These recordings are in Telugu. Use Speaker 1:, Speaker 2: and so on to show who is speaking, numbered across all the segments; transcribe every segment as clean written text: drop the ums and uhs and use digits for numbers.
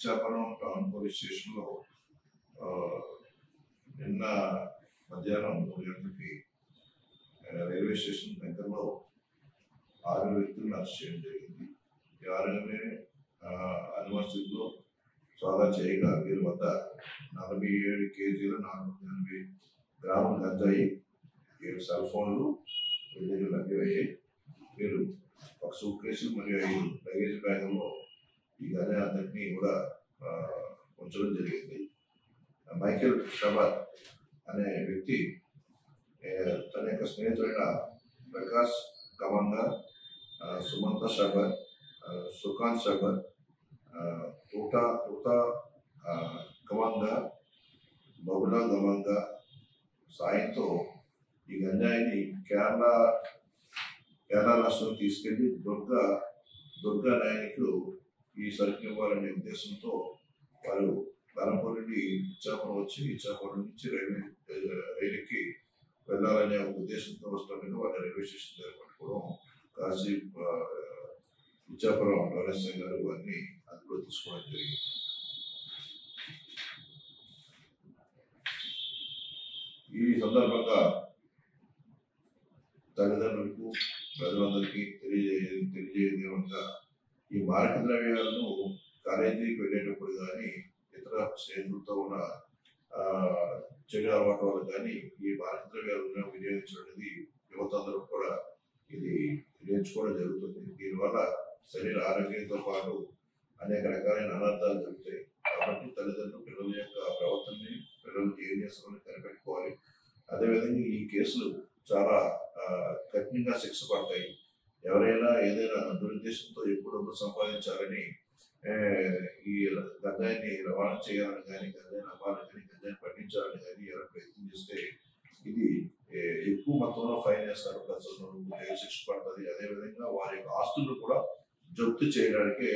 Speaker 1: ఇచ్చాపురం టౌన్ పోలీస్ స్టేషన్లో నిన్న మధ్యాహ్నం 3 గంటలకి రైల్వే స్టేషన్ దగ్గరలో 6 వ్యక్తులను అరెస్ట్ చేయడం జరిగింది. ఈ 6 అనుమతిలో సోదా చేయగా వీరి వద్ద 47 కేజీల 480 గ్రాముల గంజాయి, 7 సెల్ ఫోన్లు లభ్యమయ్యాయి. వీరు ఒక సూట్ కేసులు మరియు 5 లగేజ్ బ్యాగుల్లో ఈ గంజాయి అంతటినీ కూడా ఉంచడం జరిగింది. మైకేల్ షబర్ అనే వ్యక్తి తన యొక్క స్నేహితుడైన ప్రకాష్ గమంగా, సుమంత షబర్, సుకాంత్ షబర్, ఉతా గమంగా, బబులా గమంగా సాయంతో ఈ గంజాయిని కేరళ రాష్ట్రం తీసుకెళ్లి దుర్గా నాయకులు ఈ సరుకుని ఇవ్వాలనే ఉద్దేశంతో వారు ధర్మపురి నుండి ఇచ్చాపురం వచ్చి ఇచ్చాపురం నుంచి రైలుకి వెళ్ళాలనే ఉద్దేశంతో వస్తుండగా వాళ్ళ రైల్వే స్టేషన్ దగ్గర పట్టుకోవడం కాశీ ఇచ్చాపురం నరేశ్వర గారు వారిని అదుపులో తీసుకోవడం జరిగింది. ఈ సందర్భంగా తల్లిదండ్రులకు ప్రజలందరికీ తెలియజేయగా ఈ మారక ద్రవ్యాలను కాలేజీకి వెళ్ళేటప్పుడు కానీ ఇతర స్నేహితులతో ఉన్న చెడు అలవాటు వల్ల కానీ ఈ మారక ద్రవ్యాలను వినియోగించడం అనేది యువత అందరూ కూడా ఇది నేర్చుకోవడం జరుగుతుంది. దీనివల్ల శరీర ఆరోగ్యంతో పాటు అనేక రకాలైన అనర్థాలు జరుగుతాయి. కాబట్టి తల్లిదండ్రులు పిల్లల యొక్క ప్రవర్తనని, పిల్లలు ఏం చేస్తామని కనిపెట్టుకోవాలి. అదేవిధంగా ఈ కేసులు చాలా కఠినంగా శిక్ష పడతాయి. ఎవరైనా ఏదైనా దురుద్దేశంతో ఎక్కువ డబ్బు సంపాదించాలని ఈ గంజాయిని రవాణా చేయాలని కానీ, గంజాయిని అమ్మాలని కానీ, గంజాయిని పండించాలని కానీ ఎవరైనా ప్రయత్నం చేస్తే ఇది ఎక్కువ మొత్తంలో ఫైన్ వేస్తారు, ప్లస్ జైలు శిక్ష పడుతుంది. అదేవిధంగా వారి యొక్క ఆస్తులను కూడా జప్తు చేయడానికి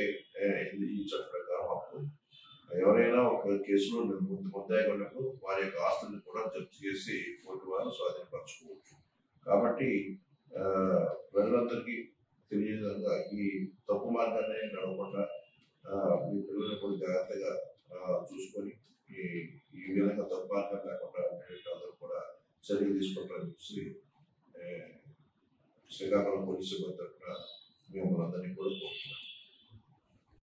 Speaker 1: ఈ చట్ట ప్రకారం హక్కు. ఎవరైనా ఒక కేసులో ముద్దాయి ఉన్నప్పుడు వారి యొక్క ఆస్తులను కూడా జప్తు చేసి కోర్టు వారు స్వాధీనపరచుకోవచ్చు. కాబట్టి ప్రజలందరికీ తెలియజేయగా ఈ తప్పు మార్గాన్ని నడవకుండా మీ పిల్లల్ని కూడా జాగ్రత్తగా చూసుకొని ఈ విధంగా తప్పు మార్గం లేకుండా అందరూ కూడా చర్యలు తీసుకుంటారని శ్రీకాకుళం పోలీసు